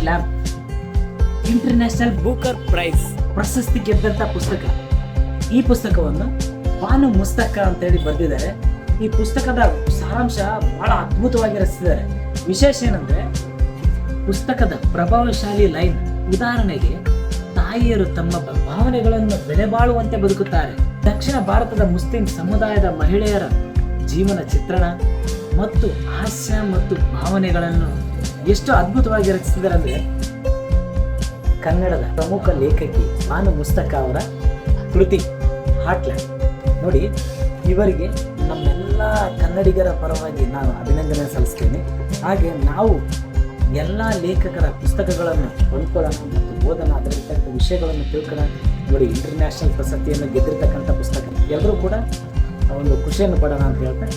Lamp international Booker prize ಪ್ರಶಸ್ತಿ ಗೆದ್ದಂತ ಪುಸ್ತಕ. ಈ ಪುಸ್ತಕವನ್ನು ಬಾನು ಮುಸ್ತಕ ಅಂತೇಳಿ ಬರೆದಿದ್ದಾರೆ. ಈ ಪುಸ್ತಕದ ಸಾರಾಂಶ ಬಹಳ ಅದ್ಭುತವಾಗಿ ರಚಿಸಿದ್ದಾರೆ. ವಿಶೇಷ ಏನಂದ್ರೆ ಪುಸ್ತಕದ ಪ್ರಭಾವಶಾಲಿ ಲೈನ್, ಉದಾಹರಣೆಗೆ ತಾಯಿಯರು ತಮ್ಮ ಭಾವನೆಗಳನ್ನು ಬೆಲೆ ಬಾಳುವಂತೆ ಬದುಕುತ್ತಾರೆ. ದಕ್ಷಿಣ ಭಾರತದ ಮುಸ್ಲಿಂ ಸಮುದಾಯದ ಮಹಿಳೆಯರ ಜೀವನ ಚಿತ್ರಣ ಮತ್ತು ಹಾಸ್ಯ ಮತ್ತು ಭಾವನೆಗಳನ್ನು ಎಷ್ಟು ಅದ್ಭುತವಾಗಿ ರಚಿಸಿದ್ದಾರೆ ಅಂದರೆ, ಕನ್ನಡದ ಪ್ರಮುಖ ಲೇಖಕಿ ಬಾನು ಮುಸ್ತಕ ಅವರ ಕೃತಿ ಹಾರ್ಟ್ಲ್ಯಾಂಡ್. ನೋಡಿ, ಇವರಿಗೆ ನಮ್ಮೆಲ್ಲ ಕನ್ನಡಿಗರ ಪರವಾಗಿ ನಾನು ಅಭಿನಂದನೆ ಸಲ್ಲಿಸ್ತೇನೆ. ಹಾಗೆ ನಾವು ಎಲ್ಲ ಲೇಖಕರ ಪುಸ್ತಕಗಳನ್ನು ಕೊಂಡ್ಕೊಳ್ಳೋಣ ಮತ್ತು ಓದೋಣ, ಅದರಲ್ಲಿರ್ತಕ್ಕಂಥ ವಿಷಯಗಳನ್ನು ತಿಳ್ಕೊಳ್ಳೋಣ. ನೋಡಿ, ಇಂಟರ್ನ್ಯಾಷನಲ್ ಪ್ರಶಸ್ತಿಯನ್ನು ಗೆದ್ದಿರ್ತಕ್ಕಂಥ ಪುಸ್ತಕ, ಎಲ್ಲರೂ ಕೂಡ ಒಂದು ಖುಷಿಯನ್ನು ಪಡೋಣ ಅಂತ ಹೇಳ್ತಾ